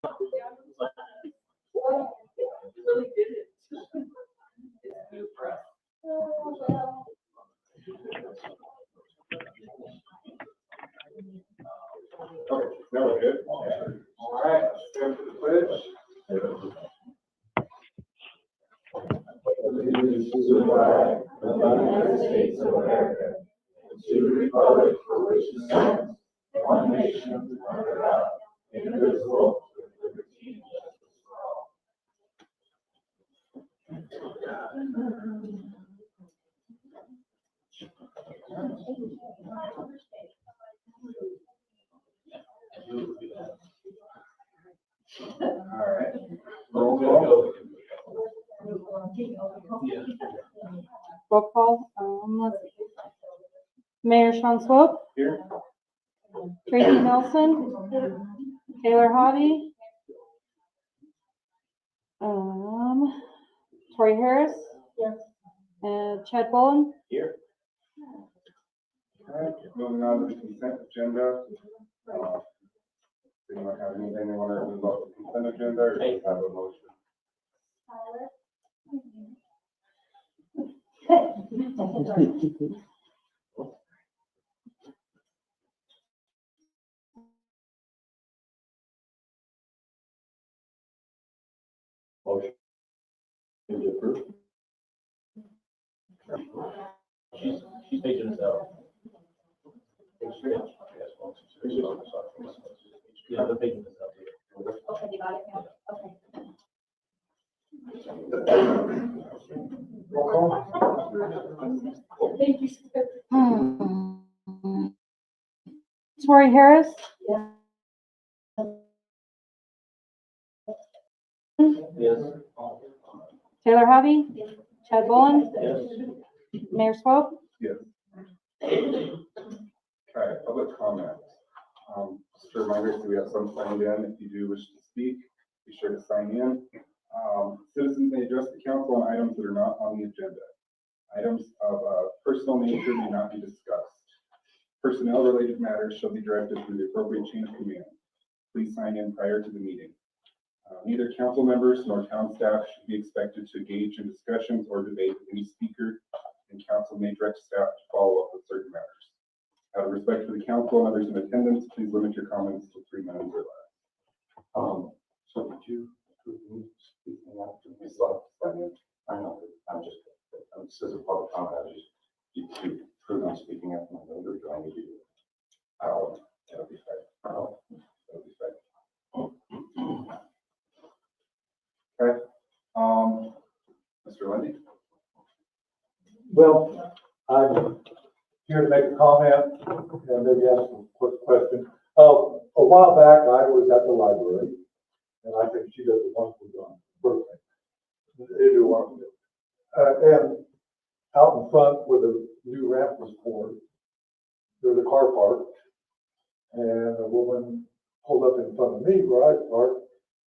Okay, now we're good. All right, stand for the pledge. Allegiance to the flag of the United States of America, and to the republic for which it stands, one nation under God, indivisible, with liberty and justice for all. All right. Roll call. Roll call, let's see. Mayor Sean Swope, Here. Tracy Nelson, Taylor Hottie, Tori Harris, and Chad Bowen. Here. All right, moving on to the consent agenda. Anyone have anything they want to move about the consent agenda or do you have a motion? Motion to approve. She's taking us out. Yeah, they're taking us out here. Okay, you got it now, okay. Roll call. Thank you. Tori Harris. Yes. Taylor Hottie, Chad Bowen, Yes. Mayor Swope. Yes. Okay, public comment. Just a reminder, so we have some signed in. If you do wish to speak, be sure to sign in. Citizens may address the council on items that are not on the agenda. Items of personal nature may not be discussed. Personnel-related matters shall be directed through the appropriate chain of command. Please sign in prior to the meeting. Neither council members nor town staff should be expected to engage in discussions or debate with any speaker, and council may direct staff to follow up with certain matters. Out of respect for the council and others in attendance, please limit your comments to 3 minutes or less. So did you approve me speaking out to me? So, I know, this is a public comment, did you approve me speaking out my vote, or do I need to do it? That'll be fine. That'll be fine. Okay, Mr. Lundy? Well, I'm here to make a comment and maybe ask a quick question. A while back, I was at the library, and I think she does a wonderful job, perfect. They do a wonderful job. And out in front where the new ramp was poured, there was a car parked, and a woman pulled up in front of me where I parked,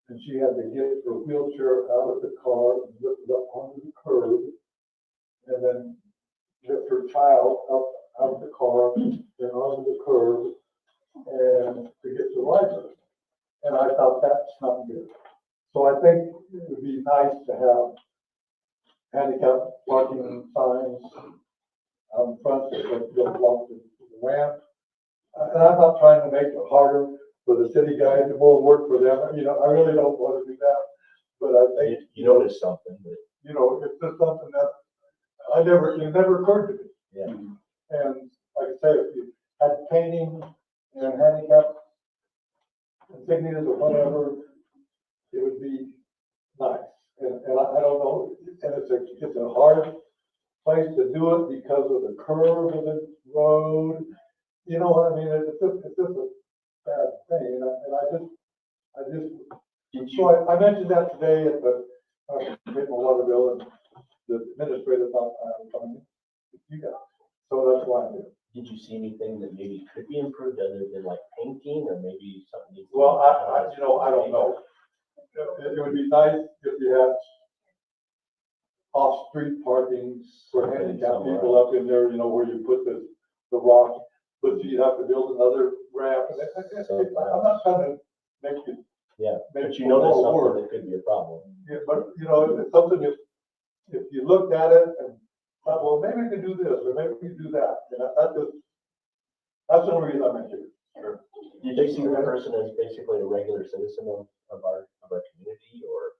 and she had to get her wheelchair out of the car and lift it up onto the curb, and then lift her child up out of the car and onto the curb and to get to the library. And I thought that's not good. So I think it would be nice to have handicap parking signs out in front that don't block the ramp. And I'm not trying to make it harder for the city guys, it won't work for them. You know, I really don't want to do that. But I think, You noticed something, but. you know, it's just something that it never occurred to me. Yeah. And like I say, if you had painting and handicap insignias or whatever, it would be nice. And I don't know, and it's a hard place to do it because of the curve of the road. You know what I mean? It's just a bad thing. And so I mentioned that today at the getting a water bill, and the administrator thought I was coming in. You got it. So that's why I'm here. Did you see anything that maybe could be improved other than like painting or maybe something? needs to be Well, done? I don't know. It would be nice if you had off-street parking for handicapped people up in there, you know, where you put the rock, but you'd have to build another ramp. And I'm not trying to make you Yeah, maybe but you know that's more something work. that could be a problem. Yeah, but, you know, it's something if you looked at it and thought, well, maybe we could do this, or maybe we could do that, you know, that's the only reason I mentioned it. Sure. Did you see the person as basically a regular citizen of our community, or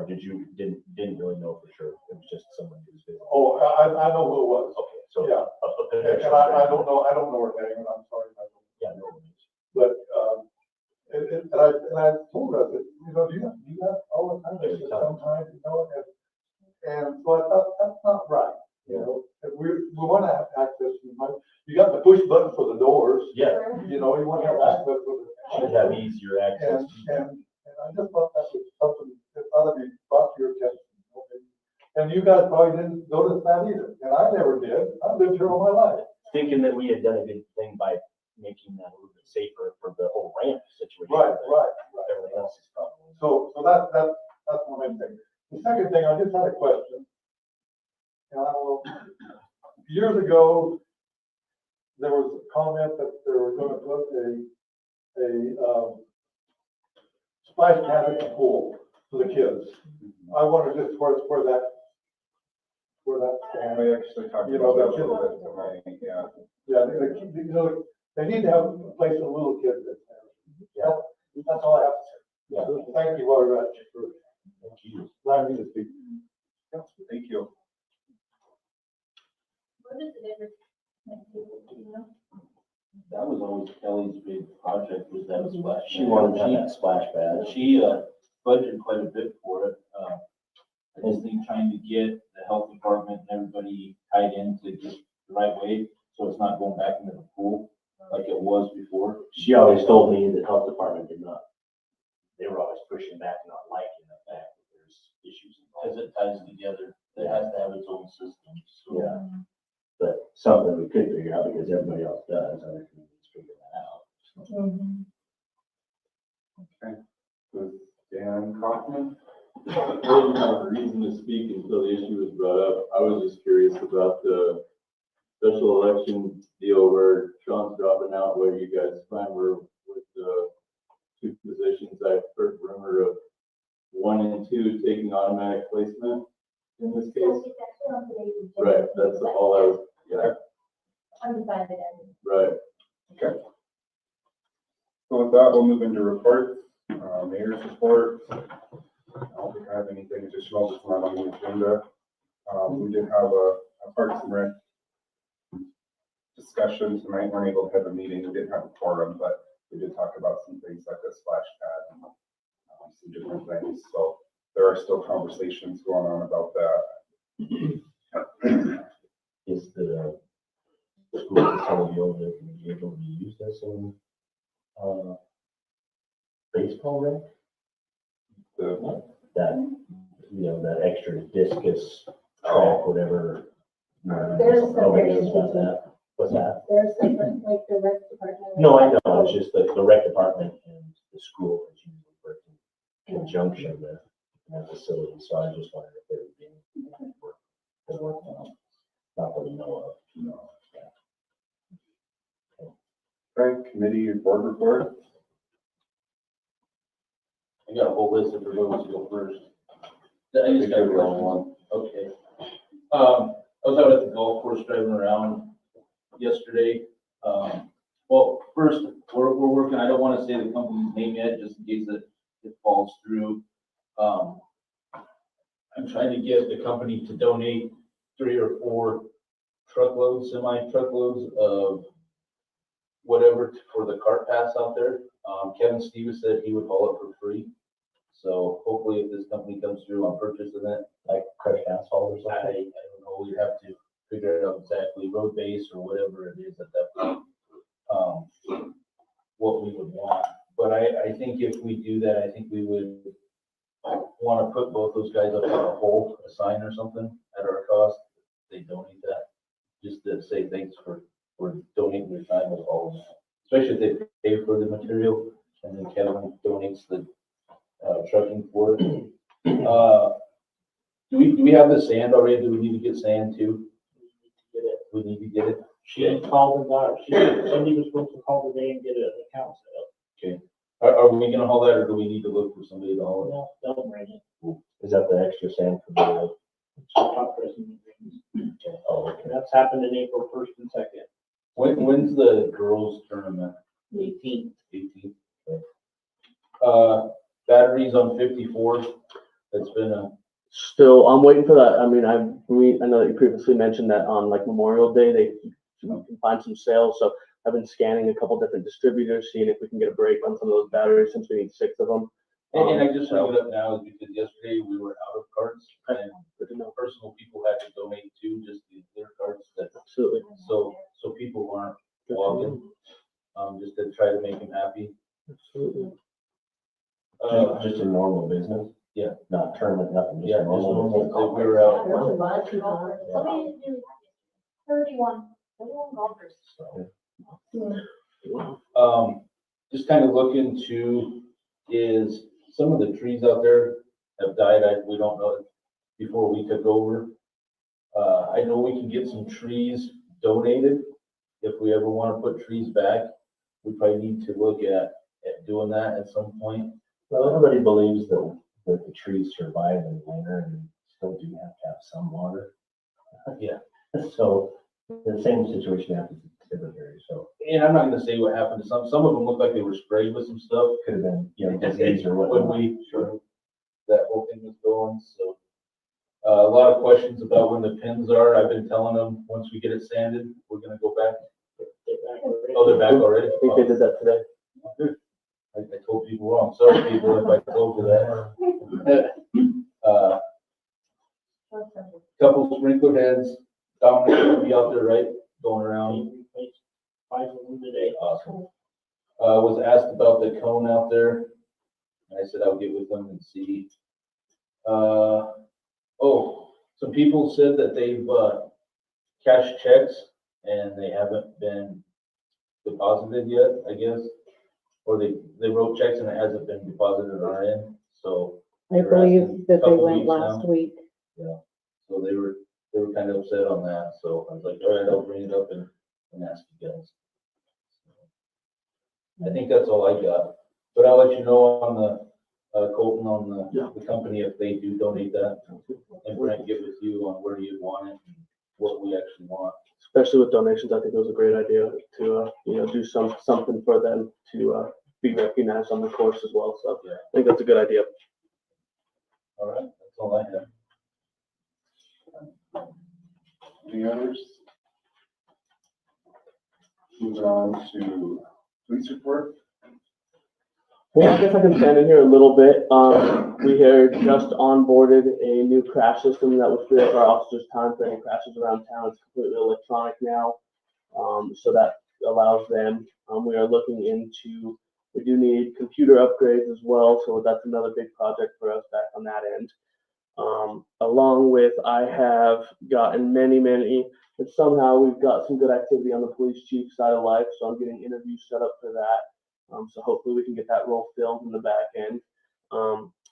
didn't really know for sure? It was just someone who was visiting? Oh, I know who it was. Okay, so. Yeah. A And potential. I don't know her name, and I'm sorry. I don't. Yeah, no worries. But, and I told her, that, you know, do that all the time. She said, sometimes, you know, and so I thought, that's not right. You know, if we want to have access, you got the push button for the doors. Yeah, You know, you want to have access for the. should have easier access. And I just thought that was something that ought to be brought to your attention. And you guys probably didn't notice that either, and I never did. I've lived here all my life. Thinking that we had done a good thing by making that a little bit safer for the whole ramp situation. Right. Everything else is probably. So that's one main thing. The second thing, I just had a question. And I don't know, years ago, there was a comment that they were gonna put a splash pad in the pool for the kids. I wonder just where that stands. We actually talked You know, about the that a little bit tonight, yeah. Yeah, you know, they need to have a place for little kids. Yeah, that's all I have to say. Yeah. Thank you very much for Thank you. allowing me to speak. Thank you. What is it ever? You know? That was always Kelly's big project, was that splash. She wanted to have that splash pad. She, budgeted quite a bit for it. I just think trying to get the health department and everybody tied into just the right way, so it's not going back into the pool like it was before. She always told me the health department did not, they were always pushing back, not liking the fact that there's issues Cause involved. it ties together, it has to have its own system, so. Yeah, but something we could figure out because everybody else does, other communities figure that out. Was Dan Kaufman? I didn't have a reason to speak until the issue was brought up. I was just curious about the special election deal where Sean's dropping out, where you guys find were with the two positions. I've heard rumor of 1 and 2 taking automatic placement in this We'll case. get that on today's agenda. Right, that's all I was, yeah, Undecided end. right. Okay. So with that, we'll move into reports, mayor's report. I don't think I have anything additional that's not on the agenda. We did have a Parks and Rec discussion tonight. Weren't able to have a meeting. We didn't have a forum, but we did talk about some things like a splash pad and some different things. So there are still conversations going on about that. Is the school facility over there going to be able to be used as some, baseball rink? That, you know, that extra discus track, whatever. There's some Nobody knows variations. about that. What's that? There's different, like the rec department. No, I know, it's just the rec department and the school is usually working in conjunction with that facility, so I was just wondering if there would be any work. Not that we know of. No. Okay, committee and board report. I got a whole list of proposals to go first. I just got a question. Okay. I was out at the golf course driving around yesterday. Well, first, we're working, I don't want to say the company's name yet, just in case it falls through. I'm trying to get the company to donate 3 or 4 truckloads, semi-truckloads of whatever for the cart pass out there. Kevin Stevens said he would haul it for free. So hopefully if this company comes through on purchasing it, Like crushed asphalt or I something? don't know, we'd have to figure it out exactly, road base or whatever it is at that point. What we would want, but I think if we do that, I think we would want to put both those guys up on a pole, a sign or something at our cost. They donate that, just to say thanks for donating your time with all of that. Especially if they pay for the material and then Kevin donates the trucking for it. Do we have the sand already? Do we need to get sand too? We need to get it. She called and got, Cindy was supposed to call today and get an account set up. Okay, Are we gonna haul that, or do we need to look for somebody to haul No, don't bring it. Is that the extra sand for the? It's top dressing. Oh, okay. That's happened in April 1st and 2nd. it? When's the girls' tournament? 18th. 18th. Batteries on 54th, that's been a, Still, I'm waiting for that. I mean, I know that you previously mentioned that on like Memorial Day, they can find some sales. So I've been scanning a couple different distributors, seeing if we can get a break on some of those batteries since we need 6 of them. and I just bring it up now is because yesterday we were out of cards and Good to know. personal people had to donate too, just the clear cards that, Absolutely. so people aren't walking, just to try to make them happy. Absolutely. Just a normal business? Yeah. Not tournament, nothing, just Yeah, a just normal. normal, we were out. There's a lot of people. Somebody didn't do 31 golfers. Just kind of look into is some of the trees out there have died. We don't know before we took over. I know we can get some trees donated. If we ever want to put trees back, we probably need to look at doing that at some point. Well, everybody believes that the trees survive in winter and still do have some water. Yeah. So the same situation happens in Tiverbury, so And I'm not gonna say what happened to some of them look like they were sprayed with some stuff. could have been, disease or When whatnot. that whole thing was going, so. A lot of questions about when the pins are. I've been telling them, once we get it sanded, we're gonna go back. Get back already. Oh, they're back already? I think they did that today. I told people wrong. Sorry, people, if I told you that. Couple sprinkler heads. Dominic will be out there, right? Going around. Replaced 5 of them today. Awesome. Was asked about the cone out there. And I said I'll get with them and see. Some people said that they've, cashed checks and they haven't been deposited yet, I guess. Or they wrote checks and it hasn't been deposited on our end, so. I they're believe asking that they couple went weeks last now. week. So they were kind of upset on that, so I was like, all right, I'll bring it up and ask you guys. I think that's all I got, but I'll let you know on the, Colton, on the company if they do donate that. And Brent, get with you on where you want it and what we actually want. Especially with donations, I think it was a great idea to, do something for them to be recognized on the course as well. So I think that's a good idea. All right, that's all I have. Any others? Moving on to police report. Well, I guess I can stand in here a little bit. We had just onboarded a new crash system that would free up our officers' time for any crashes around town. It's completely electronic now, so that allows them. We do need computer upgrades as well, so that's another big project for us back on that end. Along with, I have gotten many, and somehow we've got some good activity on the police chief side of life, so I'm getting interviews set up for that. So hopefully we can get that role filled in the back end.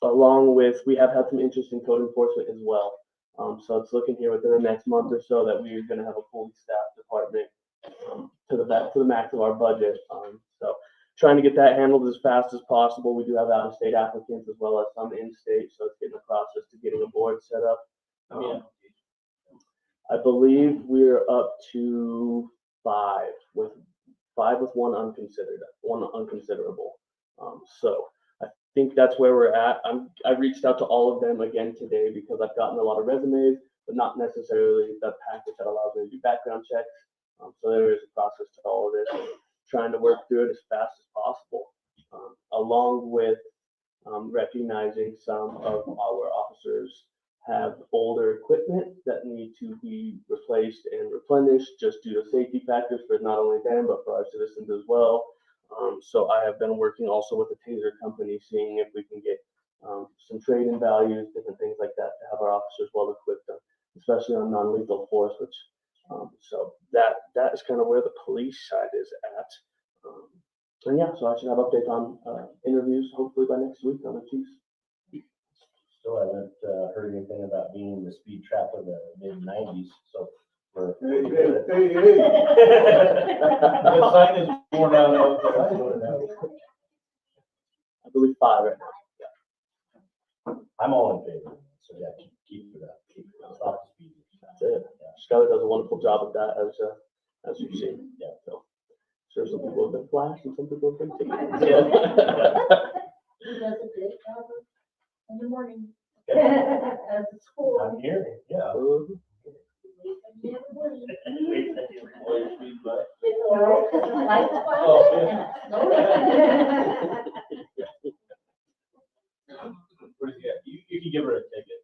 Along with, we have had some interest in code enforcement as well. So it's looking here within the next month or so that we're going to have a fully staffed department to the max of our budget. So trying to get that handled as fast as possible. We do have out-of-state applicants as well as some in-state, so it's getting a process to getting a board set up. I believe we're up to 5 with one unconsiderable. So I think that's where we're at. I reached out to all of them again today because I've gotten a lot of resumes, but not necessarily the package that allows me to do background checks. So there is a process to all of this, trying to work through it as fast as possible, along with recognizing some of our officers have older equipment that need to be replaced and replenished just due to safety factors for not only them, but for our citizens as well. So I have been working also with the Taser company, seeing if we can get some trade-in values, different things like that, to have our officers well equipped, especially on non-lethal force, which, so that is kind of where the police side is at. And yeah, so I should have updates on interviews hopefully by next week on the Chiefs. Still haven't heard anything about being in the speed trap of the mid-90s, so we're. The sign is worn out. believe 5 right now. I'm all in favor, so yeah, keep it up. Stop the speed. That's it. Skylar does a wonderful job of that, as you've seen. Yeah, so. Sure, some people have been flashed and some people have been taken. He does a great job in the morning. At the school. I'm here, yeah. What is it? You can give her a ticket.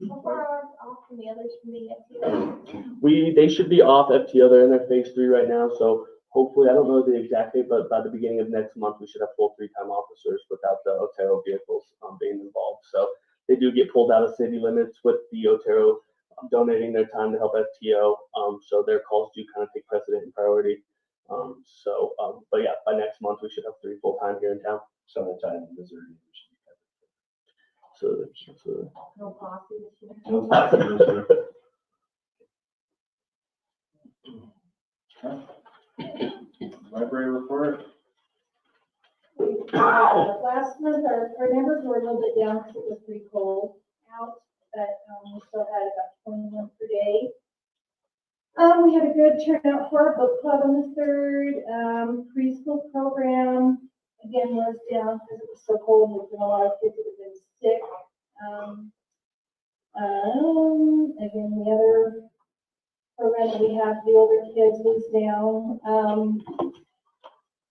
How far off from the others from the FTO? They should be off FTO. They're in their phase 3 right now, so hopefully, I don't know the exact date, but by the beginning of next month, we should have full 3-time officers without the Otero vehicles being involved. So they do get pulled out of city limits with the Otero donating their time to help FTO. So their calls do kind of take precedent and priority. But yeah, by next month, we should have 3 full-time here in town. Summertime in Missouri. So No coffee this year. No problem. Library report. Last month, our numbers were a little bit down because it was pretty cold out, but we still had about 21 per day. We had a good turnout for our book club on the 3rd. Preschool program, again, was down because it was so cold. There's been a lot of kids that have been sick. Again, the other program that we have, the older kids, was down.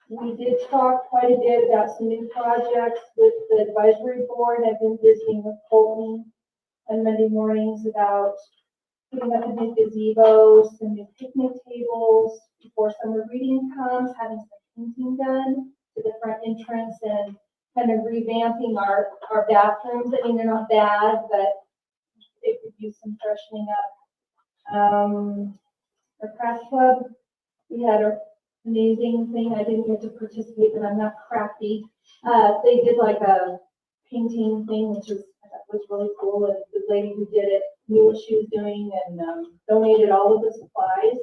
We did talk quite a bit about some new projects with the advisory board. I've been visiting with Colton on Monday mornings about putting up a new gazebo, some new picnic tables before summer reading comes, having some painting done to the front entrance and kind of revamping our bathrooms. I mean, they're not bad, but they could use some freshening up. Our craft club, we had an amazing thing. I didn't get to participate, but I'm not crafty. They did like a painting thing, which I thought was really cool. And the lady who did it knew what she was doing and donated all of the supplies.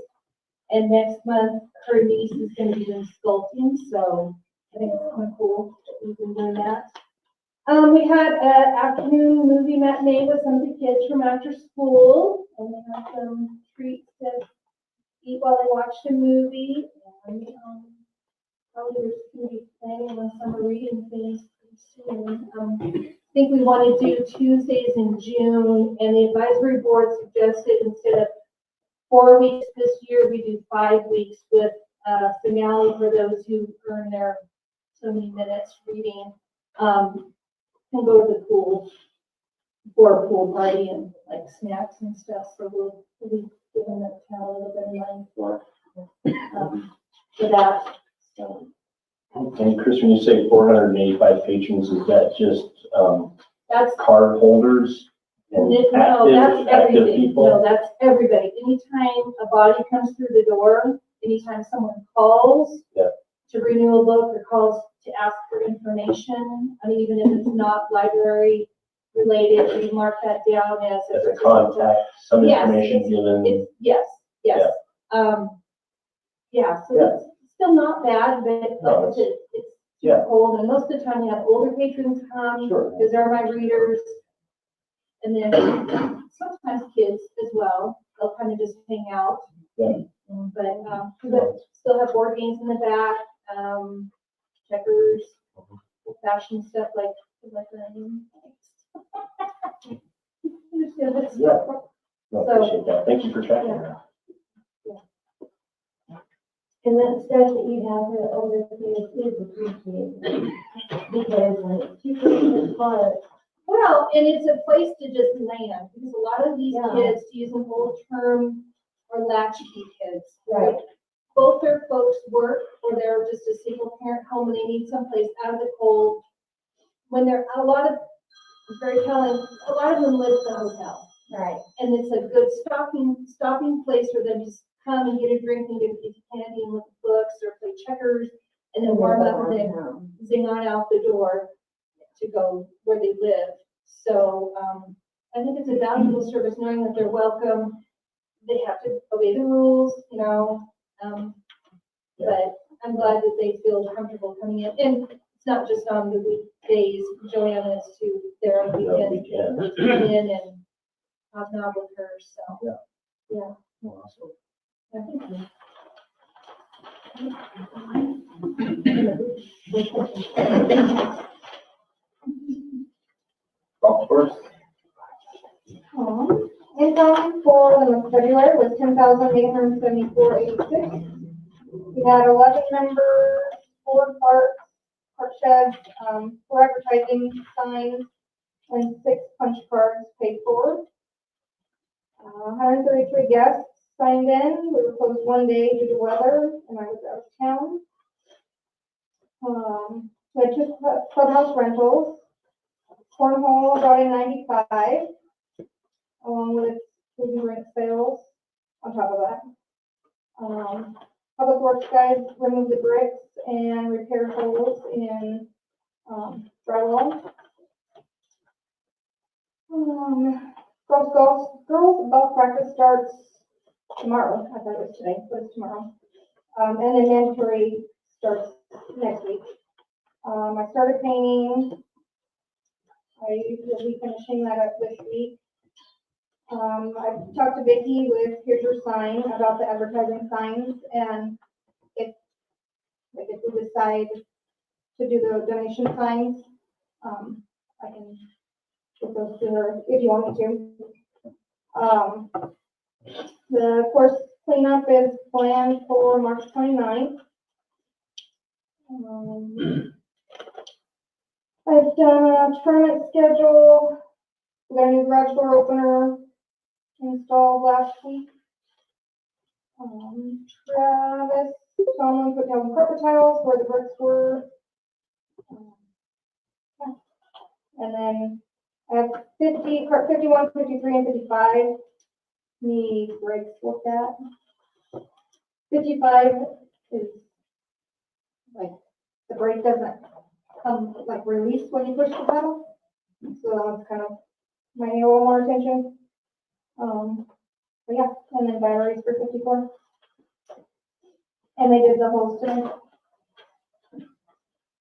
And next month, her niece is going to be doing sculpting, so I think it's kind of cool that we've been doing that. We had an afternoon movie matinee with some of the kids from after school, and they had some treats to eat while they watched a movie. And probably we're just going to be planning on summer reading things pretty soon. I think we want to do Tuesdays in June, and the advisory board suggested instead of 4 weeks this year, we do 5 weeks with a finale for those who earn their so many minutes reading. Can go to the pool for a pool party and like snacks and stuff. So we'll be giving the town a little bit of money for that. So And Chris, when you say 485 patrons, is that just that's card holders and no, that's active everything. people? No, that's everybody. Anytime a body comes through the door, anytime someone calls to renew a book or calls to ask for information, I mean, even if it's not library related, we mark that down as As a contact, some Yes, information given. It's, yes. Yeah. So it's still not bad, but No, like I said, it's too yeah. cold, and most of the time we have older patrons come, Sure. because they're my readers. And then sometimes kids as well, they'll kind of just hang out. Yeah. But we still have board games in the back, checkers, old fashioned stuff like running. Yeah. No, appreciate that. Thank you for tracking that. And that stuff that you have for older kids is appreciated, because when it's cheaper in the park. Well, and it's a place to just land, because a lot of these kids, to use an old term, are latchkey kids. Right. Both their folks work, or they're just a single parent home and they need someplace out of the cold. When they're, it's very telling, a lot of them live in a hotel. Right. And it's a good stopping place for them to just come and get a drink and get a piece of candy and look at books or play checkers and then warm up and then zing on out the door to go where they live. So I think it's a valuable service knowing that they're welcome they have to obey the rules, you know, but I'm glad that they feel comfortable coming in, and it's not just on the weekdays, Joanna is too, there on the weekends, come in and hobnob with her, so. Yeah. Yeah. Awesome. Yeah. Golf course, Income for the month of February was 10,874.86. We had 11 members, 4 park sheds, 4 advertising signs, and 6 punch cards paid for. 133 guests signed in. We were closed one day due to weather, and I was out of town. We had 2 clubhouse rentals. Cornhole brought in 95, along with food and drink sales on top of that. Public Works guys removed the bricks and repaired holes in drywall. Girls golf practice starts tomorrow. I thought it was today, but it's tomorrow. And then mandatory starts next week. I started painting. I will be finishing that up this week. I've talked to Vicki with Here's Your Sign about the advertising signs, and if we decide to do the donation signs, I can get those to her if you want me to. The course cleanup is planned for March 29th. I've done a tournament schedule. We got a new garage door opener installed last week. Travis Tomlin put down carpet tiles where the bricks were. Yeah. And then I have 51, 53, and 55 need brakes looked at. 55 is like the brake doesn't come like release when you push the pedal. So that's kind of might need a little more attention. But yeah, and then batteries for 54. And they did the holes today.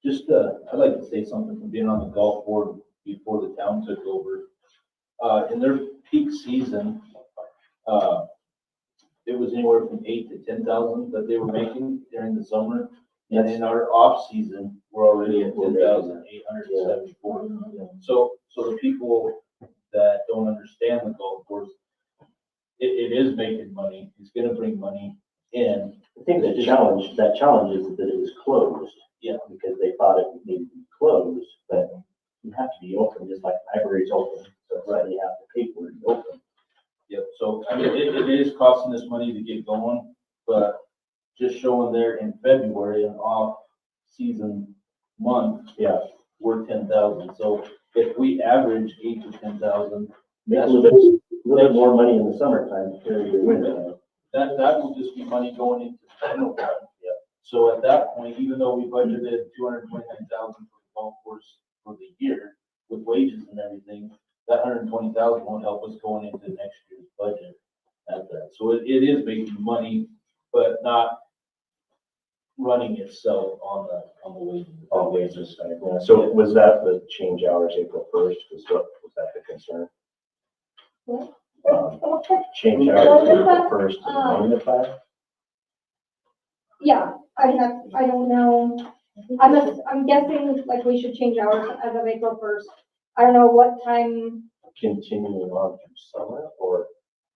Just, I'd like to say something from being on the golf board before the town took over. In their peak season, it was anywhere from 8,000 to 10,000 that they were making during the summer. And in our off season, we're already at 10,874. So the people that don't understand the golf course, it is making money. It's gonna bring money in. I think the challenge is that it was closed. Yeah. Because they thought it needed to be closed, but you have to be open, just like libraries open, so it's like you have to pay for it to open. Yep, so I mean, it is costing us money to get going, but just showing there in February, an off-season month, Yeah. we're 10,000. So if we average 8,000 to 10,000, Make a that's little bit more money in the summertime, during the winter. that will just be money going into the general fund. Yeah. So at that point, even though we budgeted 229,000 for the golf course for the year with wages and everything, that 120,000 won't help us going into next year's budget at that. So it is making money, but not running itself on the wages. On wages side, yeah. So was that the change hours April 1st? Was that the concern? What? Change hours April 1st to 9 to 5? Yeah, I don't know. I'm guessing like we should change ours as of April 1st. I don't know what time. Continuing on through summer, or? 'Cause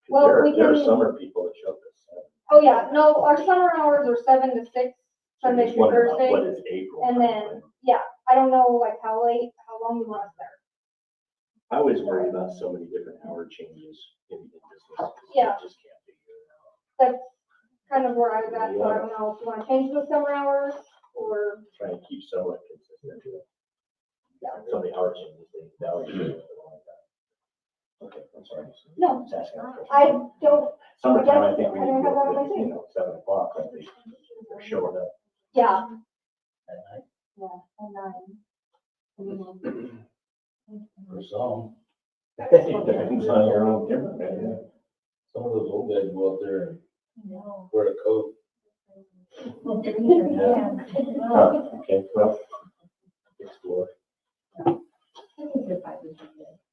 Well, there are we can- summer people that show this. Oh yeah, no, our summer hours are 7 to 6, Sunday through Thursday. What is April? And then, yeah, I don't know like how long you want us there. I always worry about so many different hour changes in business. Yeah. I just can't figure it out. That's kind of where I was at, so I don't know if you want to change the summer hours or, Try and keep somewhat consistent. yeah. So the hour changes, the hour changes. Okay, I'm sorry. No, Just asking a question. I don't, Summertime, I think we I need don't to have that go on my to, thing. 7 o'clock, I think, they're showing up yeah. at night. Yeah, and 9. For some. It depends on your own temperament, yeah. Some of those old guys go out there and No. wear a coat. Okay, well, explore. I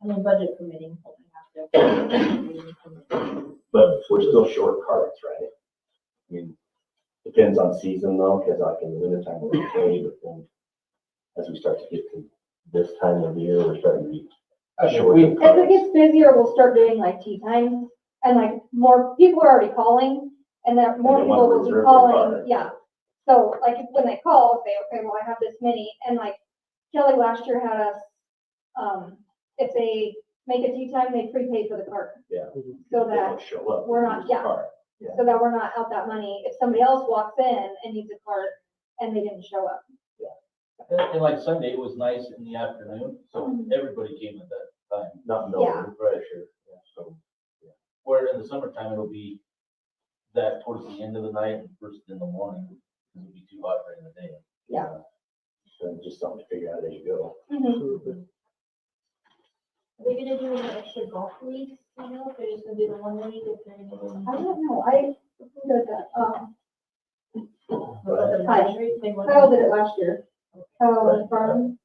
mean, budget permitting. we have to- But we're still short carts, right? I mean, depends on season though, because like in the wintertime we're okay, but then as we start to get to this time of year, we're starting to be short. of As it carts. gets busier, we'll start doing like tea times, and like more people are already calling, and then more And they want people to will be reserve their calling, car. yeah. So like when they call, say, okay, well, I have this many, and like Kelly last year had us, if they make a tea time, they prepay for the cart. Yeah. So They that don't show up. we're not- Use the yeah. cart. Yeah. So that we're not out that money if somebody else walks in and needs a cart and they didn't show up. And like Sunday, it was nice in the afternoon, so everybody came at that time. Not Yeah. knowing, right, sure. Yeah, so, Where in the summertime, it'll be that towards the end of the night and first in the morning, because it'll be too hot during the day. Yeah. So just something to figure out as you go. Mhm. Are they gonna do any extra golf leagues, you know, if they're just gonna do the one league, if they're gonna do? I don't know, I, who does that? They want- Kyle did it last year. Kyle Farm.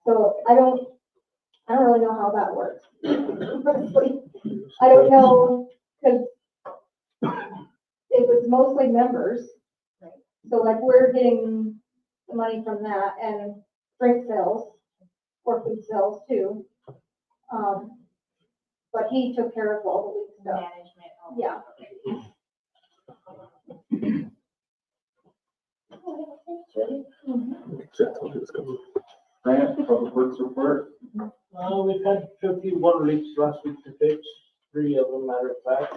So I don't really know how that works. Honestly. I don't know, because it was mostly members. So like we're getting the money from that and drink sales or food sales too. But he took care of all the week stuff. Management. Yeah. Grant, Public Works report. We've had a few water leaks last week to fix, 3 of them, matter of fact.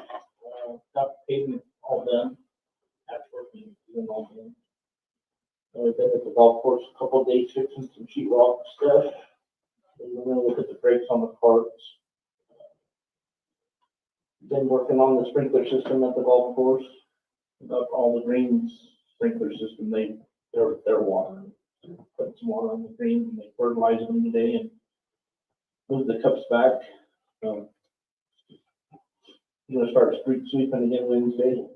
Got pavement all done. Patchwork and all done. We've been at the golf course a couple of days fixing some sheet rock stuff. And we're gonna look at the brakes on the carts. Been working on the sprinkler system at the golf course. Up all the greens sprinkler system, they're water. Put some water on the greens and they fertilize them today and move the cups back. I'm gonna start street sweeping again Wednesday.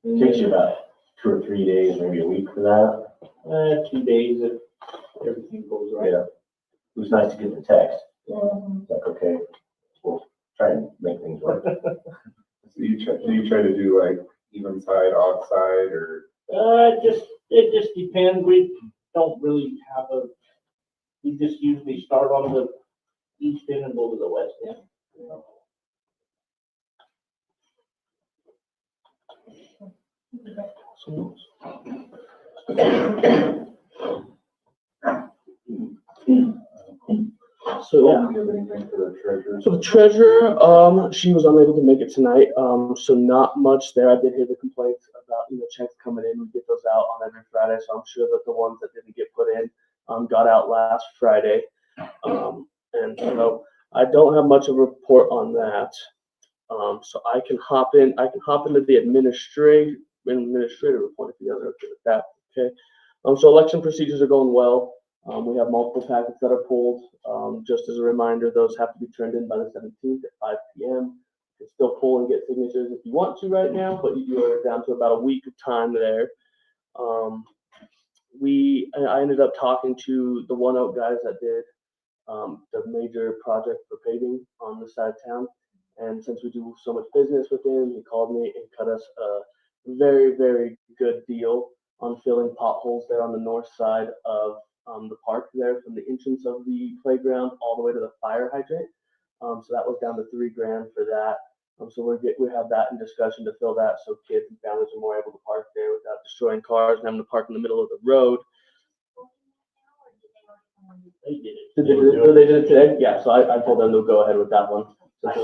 It takes you about 2 or 3 days, maybe a week for that. 2 days if everything goes right. Yeah. It was nice to get the text. Mhm. It's like, okay, we'll try and make things work. So do you try to do like even side, odd side, or? It just depends. We don't really have we just usually start on the east end and go to the west end. So yeah. Do you have anything for the treasurer? So the treasurer, she was unable to make it tonight, so not much there. I did hear the complaints about, checks coming in. We get those out on every Friday, so I'm sure that the ones that didn't get put in, got out last Friday. And so I don't have much of a report on that. So I can hop into the administrative report if you guys are okay with that, okay? So election procedures are going well. We have multiple packets that are pulled. Just as a reminder, those have to be turned in by the 17th at 5 p.m. You can still pull and get signatures if you want to right now, but you are down to about a week of time there. I ended up talking to the One Oak guys that did the major project for paving on the side of town. And since we do so much business with him, he called me and cut us a very, very good deal on filling potholes there on the north side of the park there, from the entrance of the playground all the way to the fire hydrant. So that was down to $3,000 for that. So we have that in discussion to fill that, so kids and families are more able to park there without destroying cars and having to park in the middle of the road. They did it. So they did it today? Yeah, so I told them to go ahead with that one, since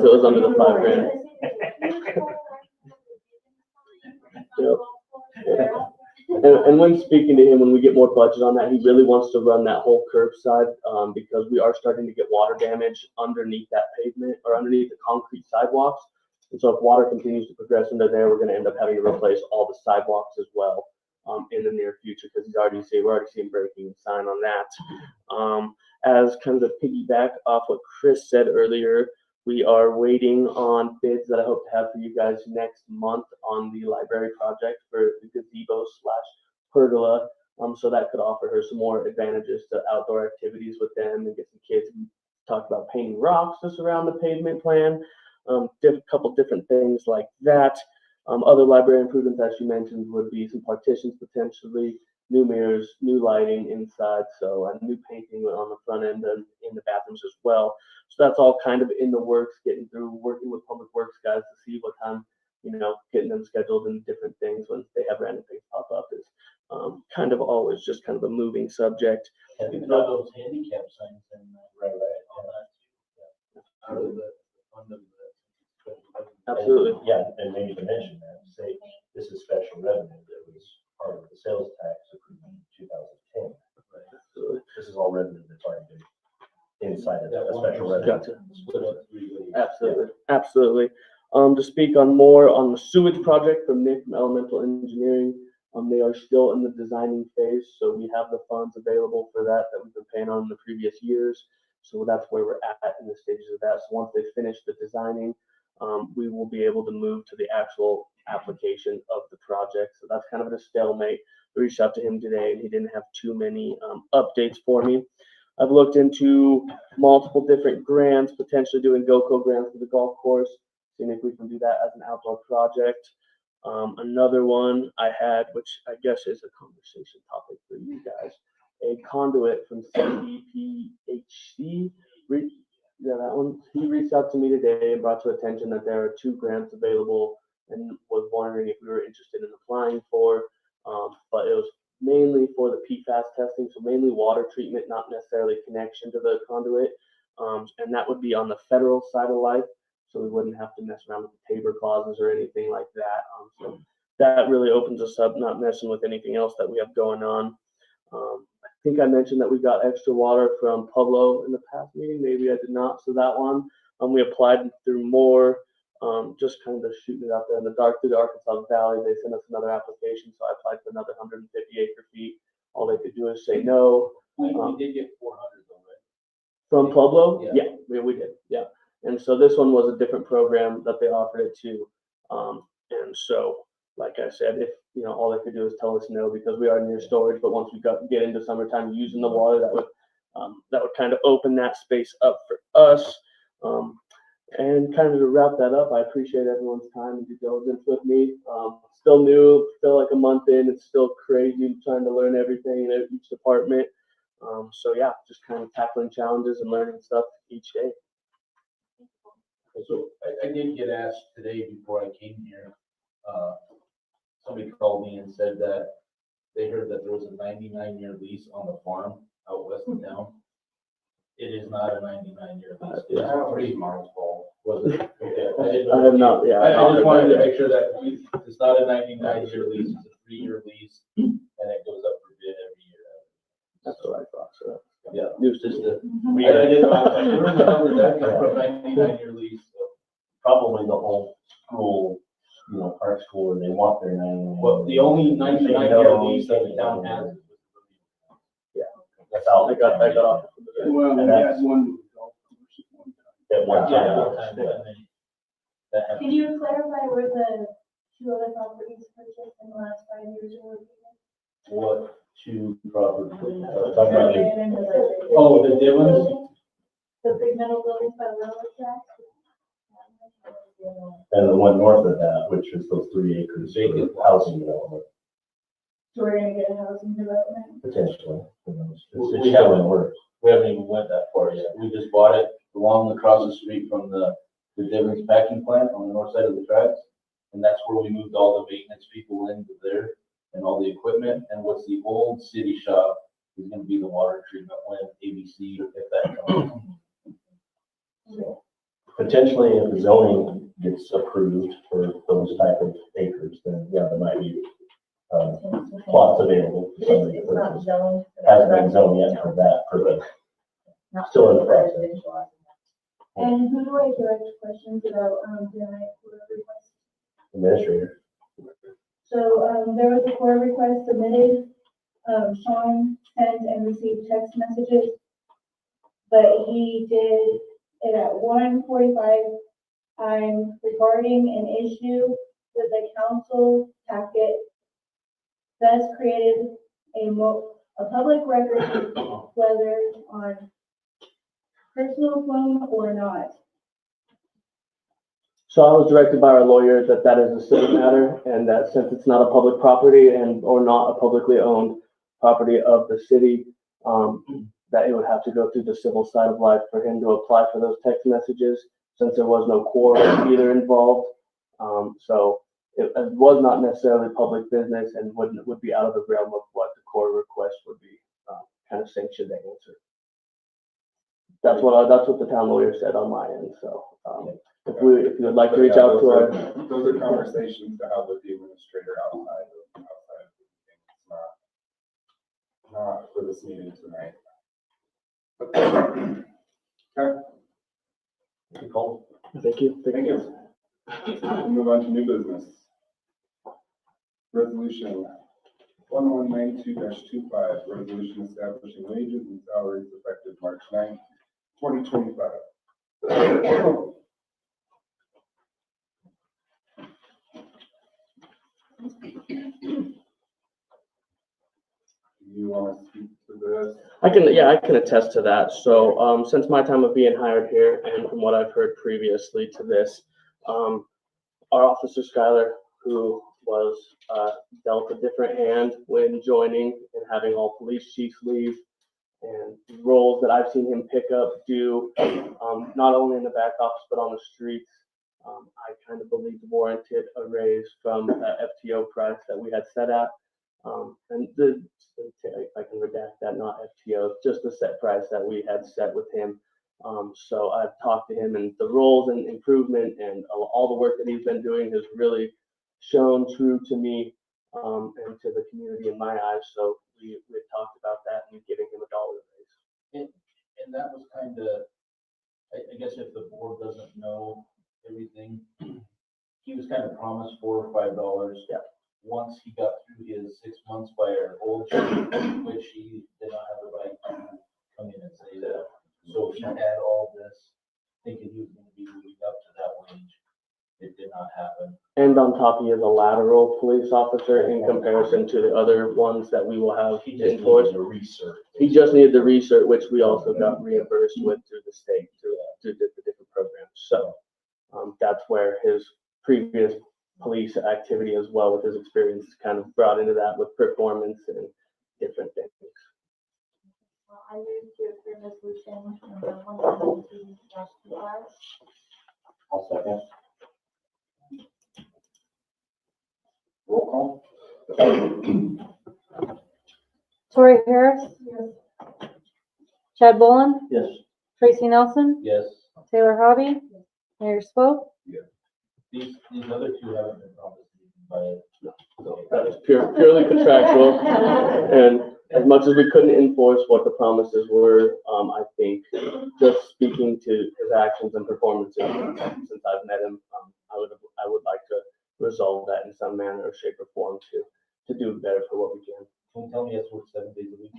it was under the $5,000. Yep. And when speaking to him, when we get more budget on that, he really wants to run that whole curbside, because we are starting to get water damage underneath that pavement or underneath the concrete sidewalks. And so if water continues to progress into there, we're gonna end up having to replace all the sidewalks as well, in the near future, because we're already seeing breaking sign on that. As kind of the piggyback off what Chris said earlier, We are waiting on bids that I hope to have for you guys next month on the library project for the gazebo slash pergola. So that could offer her some more advantages to outdoor activities with them and get some kids. We talked about painting rocks to surround the pavement plan, couple different things like that. Other library improvements, as you mentioned, would be some partitions potentially, new mirrors, new lighting inside, so a new painting on the front end and in the bathrooms as well. So that's all kind of in the works, getting through, working with Public Works guys to see what time, getting them scheduled and different things when they have random things pop up is kind of always just kind of a moving subject. And you know those handicap signs and right, all that. Yeah. Out of the fund of the. Absolutely. Yeah, and maybe to mention that, say, this is special revenue that was part of the sales tax approved in 2010. Absolutely. This is all revenue that's already been inside of that special revenue. Gotcha. Split up 3 ways. Absolutely, absolutely. To speak on more on the sewage project from Nick from Elemental Engineering, they are still in the designing phase, so we have the funds available for that we've been paying on in the previous years. So that's where we're at in the stages of that. So once they finish the designing, we will be able to move to the actual application of the project. So that's kind of a stalemate. I reached out to him today and he didn't have too many updates for me. I've looked into multiple different grants, potentially doing GoCo grants for the golf course, seeing if we can do that as an outdoor project. Another one I had, which I guess is a conversation topic for you guys, a conduit from CDPHC. Yeah, that one. He reached out to me today and brought to attention that there are 2 grants available and was wondering if we were interested in applying for. But it was mainly for the PFAS testing, so mainly water treatment, not necessarily connection to the conduit. And that would be on the federal side of life, so we wouldn't have to mess around with the Tabor clauses or anything like that. So that really opens us up, not messing with anything else that we have going on. I think I mentioned that we got extra water from Pueblo in the past meeting. Maybe I did not. So that one, we applied through more, just kind of shooting it out there in the dark through the Arkansas Valley. They sent us another application, so I applied for another 150 acre feet. All they could do is say no. We did get 400 though, right? From Pueblo? Yeah. Yeah, we did. Yeah. And so this one was a different program that they offered it to. And so, like I said, if all they could do is tell us no because we are near storage, but once we get into summertime using the water, that would kind of open that space up for us. And kind of to wrap that up, I appreciate everyone's time and due diligence with me. Still new, still like a month in. It's still crazy trying to learn everything in each department. So yeah, just kind of tackling challenges and learning stuff each day. So I did get asked today before I came here, somebody called me and said that they heard that there was a 99-year lease on the farm out west of town. It is not a 99-year lease. It's a 3 months fault. Was it? Okay. I have not, yeah. I just wanted to make sure that it's not a 99-year lease, it's a 3-year lease, and it goes up for bid every year. That's what I thought, so. Yeah. News just I didn't know, I was like, where the hell did that come from, 99-year lease? So, Probably the whole school, park school, where they want their 99. well, the only 99-year lease that the town has. That's all. I got off. Well, we had one. At one Yeah, time. that happened. Can you clarify where the 2 other properties purchased in the last 5 years were? What 2 properties? Talking about the- Oh, the Dillons? The big metal buildings by the railroad tracks? And the one north of that, which is those 3 acres for housing development, So we're gonna get a housing development? potentially. Who knows? We It's still haven't- in works. We haven't even went that far yet. We just bought it along across the street from the Dillons packing plant on the north side of the tracks. And that's where we moved all the maintenance people into there and all the equipment. And what's the old city shop is gonna be the water treatment plant, ABC, if that comes. Potentially, if the zoning gets approved for those type of acres, then yeah, there might be plots available for somebody to It's not purchase. zoned. Hasn't been zoned yet for that purpose. Still in the process. And who do I direct questions about, the request? Administrator. So, there was a FOIA request submitted. Sean sent and received text messages. But he did and at 1:45, I'm regarding an issue with the council packet, thus created a public record, whether on personal phone or not. So I was directed by our lawyer that that is a civil matter, and that since it's not a public property and, or not a publicly owned property of the city, that it would have to go through the civil side of life for him to apply for those text messages, since there was no court either involved. So it was not necessarily public business and would be out of the realm of what the court request would be, kind of sanctioned to answer. That's what the town lawyer said on my end, so, if you would like to reach out to our. Those are conversations to have with the administrator outside of the meeting. It's not for this meeting tonight. Okay, Thank you. thank you. We'll move on to new business. Resolution 1192-25, resolution establishing wages and salaries effective March 9th, 2025. Do you want to speak to this? I can attest to that. So, since my time of being hired here and from what I've heard previously to this, our officer Skylar, who was, dealt a different hand when joining and having all police chiefs leave, and roles that I've seen him pick up do, not only in the back office, but on the streets, I kind of believe warranted a raise from the FTO price that we had set at. And if I can redact that, not FTO, just the set price that we had set with him. So I've talked to him, and the roles and improvement and all the work that he's been doing has really shown true to me, and to the community in my eyes. So we talked about that and giving him $1 raise. And that was kind of, I guess if the board doesn't know everything, he was kind of promised $4 or $5. Yeah. Once he got through his 6 months by our old chief, which he did not have the right to come in and say that. So he had all this thinking he was going to be moving up to that wage. It did not happen. And on top, he is a lateral police officer in comparison to the other ones that we will have He just enforced. needed the research. He just needed the research, which we also got reimbursed with through the state through the different programs. So, that's where his previous police activity as well with his experience kind of brought into that with performance and different things. I move to approve resolution number 192-25. I'll second. Roll call. Tori Harris, Chad Boland, Yes. Tracy Nelson, Yes, Taylor Hobby, Mayor Spoke. these other two haven't been promised by. So that is purely contractual. And as much as we couldn't enforce what the promises were, I think just speaking to his actions and performances since I've met him, I would like to resolve that in some manner or shape or form to do better for what we can. Don't tell me it's worked 7 days a week.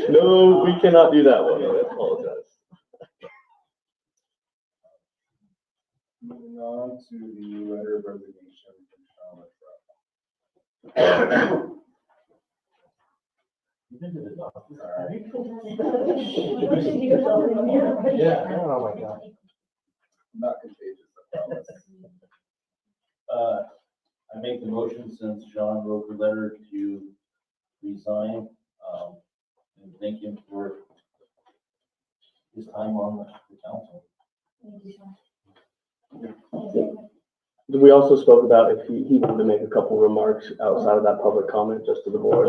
No, we cannot do that one. I apologize. Moving on to the letter of resignation from Fowler. You've been to the doctor. Yeah. Oh my God. Not contagious, I promise. I make the motion since John wrote the letter to resign, and thank him for his time on the council. We also spoke about if he wanted to make a couple remarks outside of that public comment, just to the board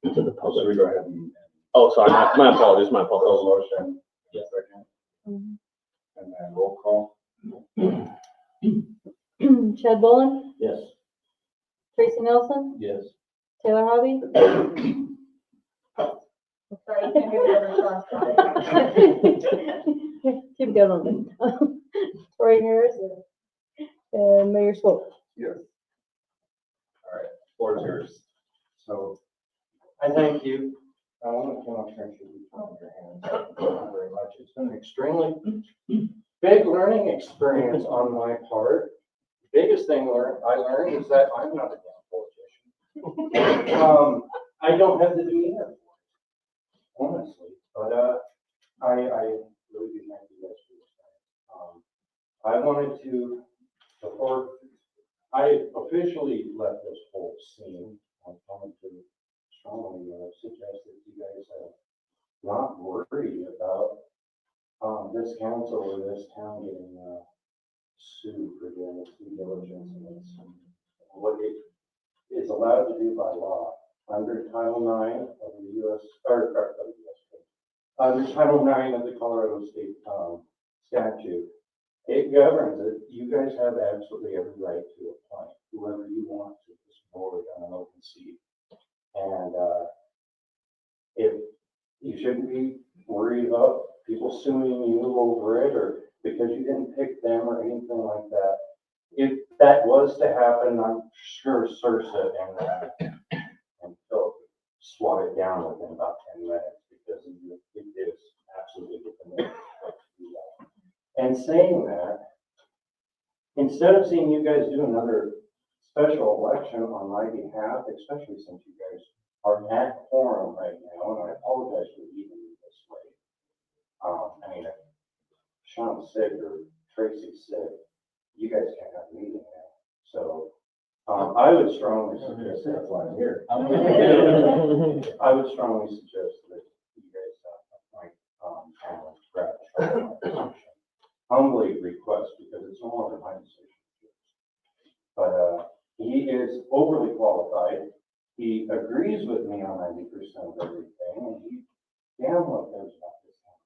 and to the Should we public. go ahead and? Oh, sorry, my apologies, my apologies. Motion. Yeah. Second. Mhm. And then roll call. Chad Boland, Yes. Tracy Nelson, Yes. Taylor Hobby. Sorry, you can't hear the other Keep going on it. Tori Harris, and Mayor Spoke. Yes. All right, floor is yours. So I thank you I want to come up here and shake your hand. Thank you very much. It's been an extremely big learning experience on my part. Biggest thing I learned is that I'm not a damn politician. I don't have the demeanor, honestly, but I really do thank you guys for this time. I wanted to, before I officially left this whole scene, I wanted to strongly suggest that you guys not worry about this council or this town getting sued for doing its due diligence and it's what it is allowed to do by law under Title IX of the U.S. Under Title IX of the Colorado State statute. It governs it. You guys have absolutely every right to appoint whoever you want to this board on an open seat. And if you shouldn't be worried about people suing you over it or because you didn't pick them or anything like that. If that was to happen, I'm sure Sursa and Phil swat it down within about 10 minutes because it is absolutely within their right to do that. And saying that, instead of seeing you guys do another special election on my behalf, especially since you guys are at quorum right now, and I apologize for leaving you this way. I mean, if Sean's sick or Tracy's sick, you guys can't have a meeting now. So I would strongly suggest that's why I'm here. I would strongly suggest that you guys appoint Alan Scratch. Humbly request because it's no longer my decision. But he is overly qualified. He agrees with me on 90% of everything, and he damn well knows about this town.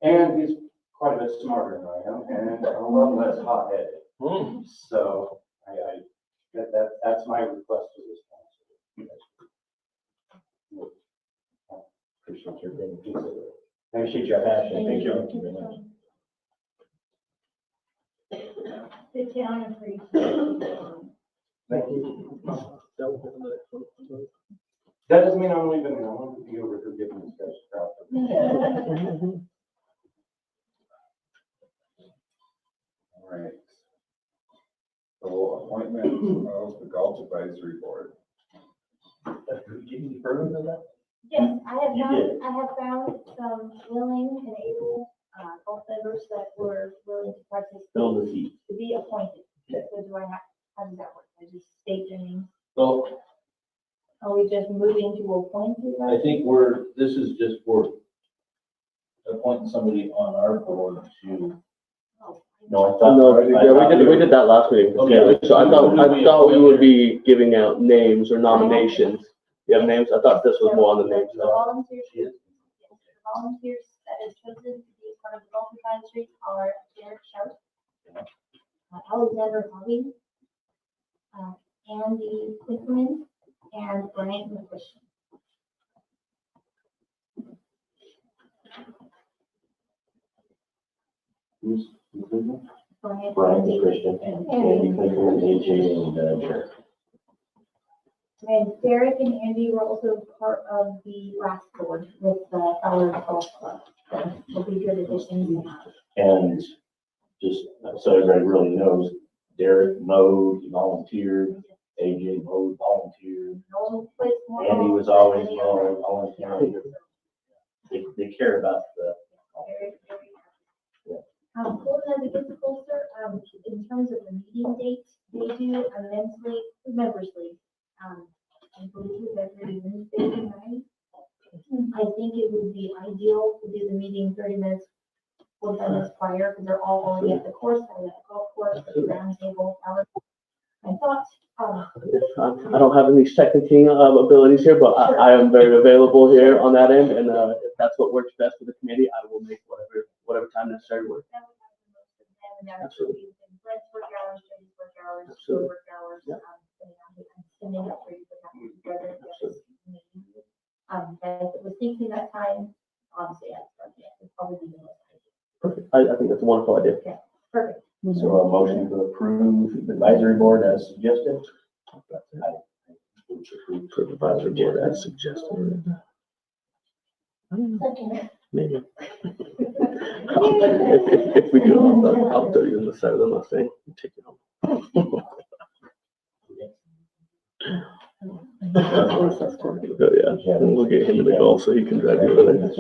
And he's quite a bit smarter than I am, and a lot less hot-headed. So that's my request to this council. Appreciate your being considerate. Appreciate your passion. Thank you. Thank you very much. Sit down and breathe. Thank you. That doesn't mean I'm leaving. I want to be over here giving this guy crap. All right. So appointment of the Golf Advisory Board. Yes, I have found some willing and able golf members that were willing to participate. Fill the seat. To be appointed. So do I have, how does that work? I just state their name. So Are we just moving to appoint you guys? I think this is just for appointing somebody on our board to. No, I thought. No, yeah, we did that last meeting. Okay. Yeah, so I thought we would be giving out names or nominations. You have names? I thought this was more on the names. The volunteers, yes, the volunteers that is chosen to be part of the golf advisory are Derek Sharp, Alexander Hobby, Andy Quickerman, and Brian McCushing. Who's Brian Christian, Andy. AJ, and Jared. And Derek and Andy were also part of the last board with the Fowler Golf Club. So will be good additions. And just so everybody really knows, Derek mowed, he volunteered, AJ mowed, volunteered. No one plays more. Andy was always mowing, volunteering. They care about the. Very, very. Colton has a good closer, in terms of the meeting dates, they do a members league. I believe it's every Wednesday night. I think it would be ideal to do the meeting 30 minutes, 45 minutes prior, because they're all already at the course, at the golf course, at the round table. My thoughts, I don't have any technical abilities here, but I am very available here on that end, and if that's what works best for the committee, I will make whatever time necessary work. that would have the most of them, and that would be Brent's work hours, Jenny's work hours, Absolutely. school work hours, sending up for you to have together. But if it was thinking that time, honestly, I'd start there. It'd probably be the most ideal. Perfect. I think that's a wonderful idea. Perfect. So a motion to approve the advisory board as suggested. Approve advisory board as suggested. I don't know. Maybe. If we do, I'll throw you in the side of the Mustang and take you home. Oh, yeah, and we'll get him in the Golf so he can drive you over there.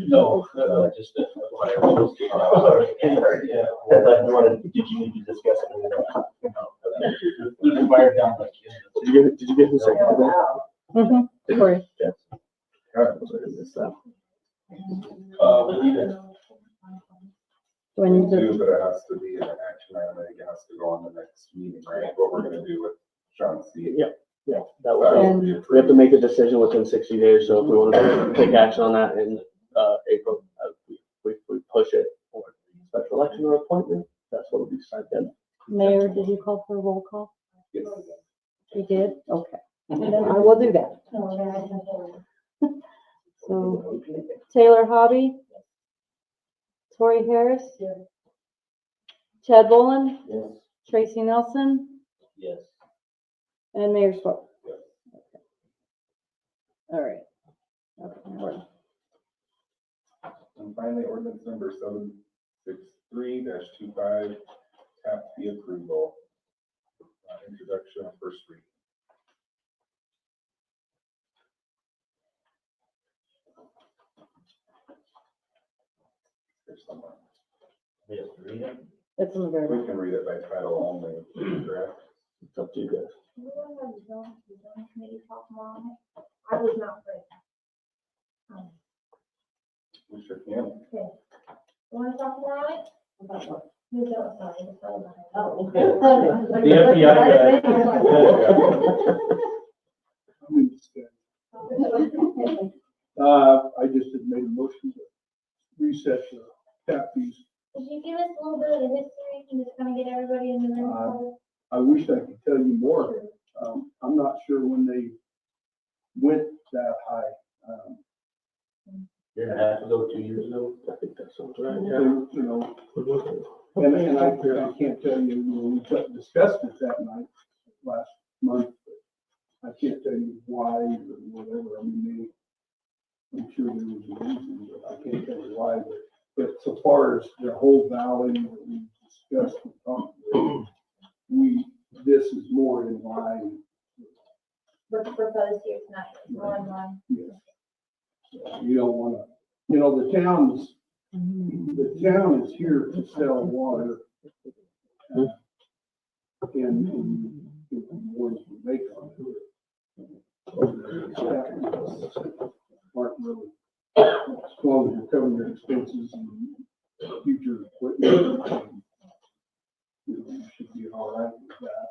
No, just a fire. Yeah. Did you need to discuss it? There's a fire down by Kansas. Did you get his second? Mm-hmm. Sorry. Yes. Sorry, I missed that. We need it. Do I need do, to, but it has to be an action item, I think it has to go on the next meeting, right? What we're gonna do with Sean C. Yeah, that That was, will be we have approved. to make a decision within 60 days, so if we want to take action on that in, April, we push it for special election or appointment, that's what we decide then. Mayor, did you call for a roll call? Yes. You did? Okay. Then I will do that. So Taylor Hobby? Tori Harris? Chad Boland? Yes. Tracy Nelson? Yes. And Mayor Swope? All right. Okay, now we're- And finally, ordinance number 763-25, tap fee approval. Introduction of first reading. There's somewhere. We have to read it. It's in the very. We can read it by title only, correct? It's up to you guys. Anyone have the zone committee talk more on it? I was not present. We sure can. Okay. Want to talk more on it? About what? You don't, sorry, the phone line. Oh, okay. The FBI guy. I just had made a motion to reset the tap fees. Could you give us a little bit of the history and just kind of get everybody in the room? I wish I could tell you more. I'm not sure when they went that high. Year and a half ago, 2 years ago. I think that sounds They, right, yeah. you know, and I can't tell you, we discussed it that night last month. But I can't tell you why or whatever. I mean, I'm sure there was a reason, but I can't tell you why. But so far as the whole valley that we discussed and talked about, this is more in line. What's proposed here tonight, more in line. Yes. You don't wanna, the town is here to sell water. And the ones we make on it. Aren't really, as long as you're covering your expenses and future equipment. You should be all right with that.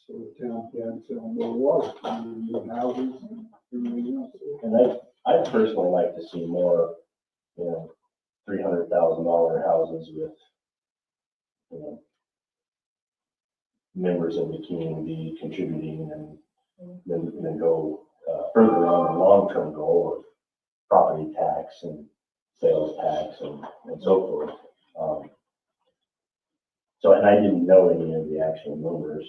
So the town can sell more water, new houses and everything else. And I'd personally like to see more, $300,000 houses with, members of the community contributing and then go further on the long-term goal of property tax and sales tax and so forth. So, and I didn't know any of the actual numbers.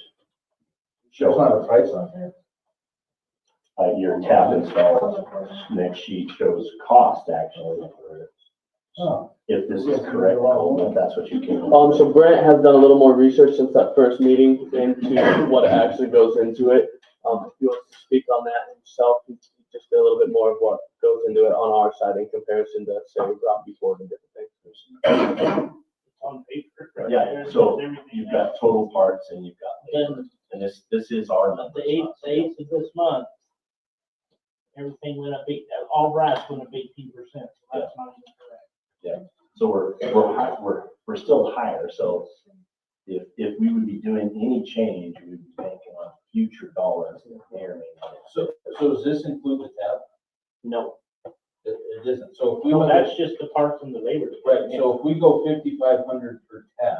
There's not a price on here. Your tap install next sheet shows cost actually for it. Oh. If this is correct, Cole, that's what you came. So Brent has done a little more research since that first meeting into what actually goes into it. If you want to speak on that himself, just a little bit more of what goes into it on our side in comparison to, say, Rocky Ford and different things. On paper. Yeah, so you've got total parts and you've got labor, and this is our number. The eighth of this month, everything went up, all brass went up 18%, so that's not even correct. Yeah, so we're still higher, so if we would be doing any change, we would be banking on future dollars that may or may not. So does this include the tab? No, It doesn't. So if we no, went, that's just the parts and the labor. right, so if we go 5,500 per tab,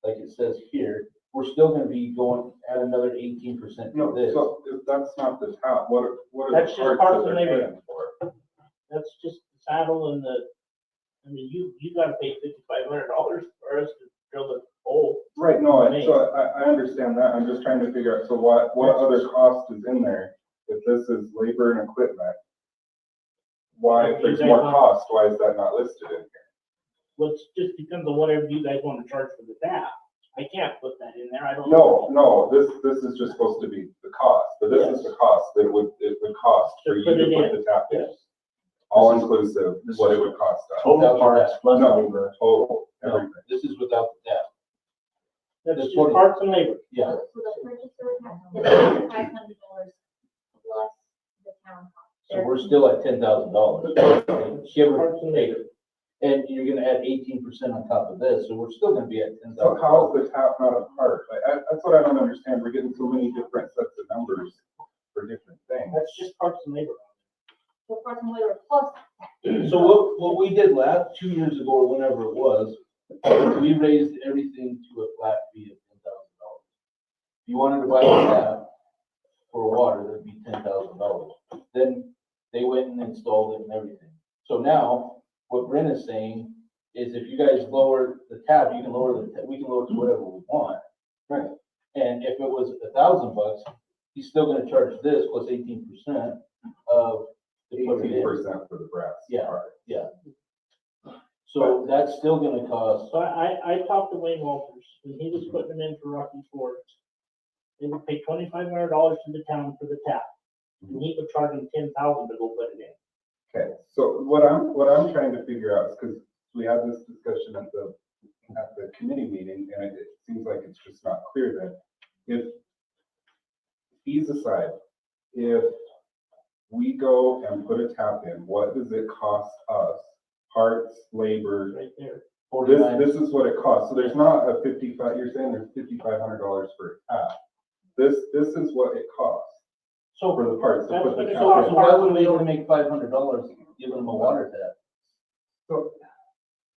like it says here, we're still gonna be going at another 18% No, for this. so if that's not the top, what are That's the just parts parts that and they're labor. paying for? That's just the saddle and you gotta pay $5,500 for us to drill the hole. Right, no, so I understand that, I'm just trying to figure out, so what other cost is in there? If this is labor and equipment, why, if there's more cost, why is that not listed in here? Well, it's just depends on whatever you guys want to charge for the tap. I can't put that in there, I don't know. No, this is just supposed to be the cost, but this is the cost that it would cost for To you put to it put in. the tap in. Yes. All inclusive, what it would cost us. Total parts plus No, labor. total, No, everything. this is without the tap. That's That's just what- parts and labor. Yeah, So the purchaser has $500 plus the town cost. so we're still at $10,000. Give or Parts and take. labor. And you're gonna add 18% on top of this, so we're still gonna be at So $10,000. how is the tap not a part? That's what I don't understand. We're getting so many different sets of numbers for different things. That's just parts and labor. So parts and labor plus So what we did 2 years ago, or whenever it was, we raised everything to a flat fee of $10,000. If you wanted to buy a tap for water, that'd be $10,000. Then they went and installed it and everything. So now, what Bryn is saying is if you guys lower the tap, we can lower it to whatever we want. Right. And if it was $1,000, he's still gonna charge this plus 18% of the put it in. 18% for the brass. Yeah. part. Yeah. So that's still gonna cost, So I talked to Wayne Walters, when he was putting them in for Rocky Ford. They would pay $2,500 to the town for the tap, and he would charge them $10,000 to go put it in. Okay, so what I'm trying to figure out is, because we had this discussion at the committee meeting, and it seems like it's just not clear that if fees aside, if we go and put a tap in, what does it cost us? Parts, labor, Right there. 49. this is what it costs. So there's not a you're saying there's $5,500 for a tap. This is what it costs So for the parts to That's put what the it tap costs. in. So why would we only make $500 giving them a water tap? So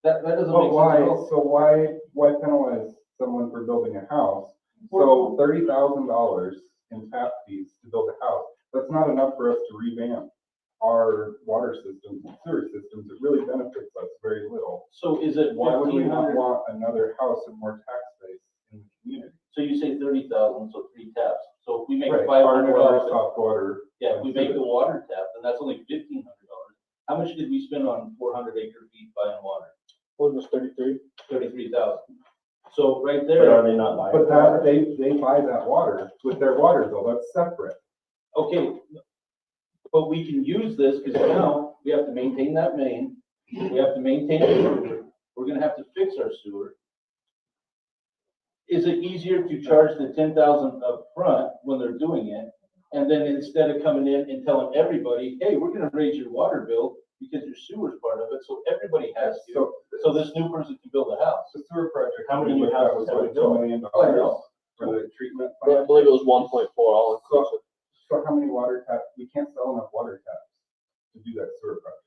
That doesn't But make why, sense at all. so why penalize someone for building a house? So $30,000 in tap fees to build a house, that's not enough for us to revamp our water systems and sewer systems. It really benefits us very little. So is it Why would we not 1,500? want another house and more tax base in the community? So you say 30,000, so 3 taps. So if we make Right, $500, hard water, soft water. yeah, if we make the water tap, then that's only $1,500. How much did we spend on 400 acre feet buying water? What was 33? 33,000. So right But are there, they not buying? But that, they buy that water with their water bill, that's separate. okay, but we can use this because now we have to maintain that main, we have to maintain the sewer, we're gonna have to fix our sewer. Is it easier to charge the 10,000 up front when they're doing it? And then instead of coming in and telling everybody, hey, we're gonna raise your water bill because your sewer's part of it, so everybody has to. So this new person can build a house. The sewer project. How many that houses was have we like built? $2 million I know. for the treatment. Yeah, I plant. believe it was 1.4 all inclusive. So how many water taps, we can't sell enough water taps to do that sewer project.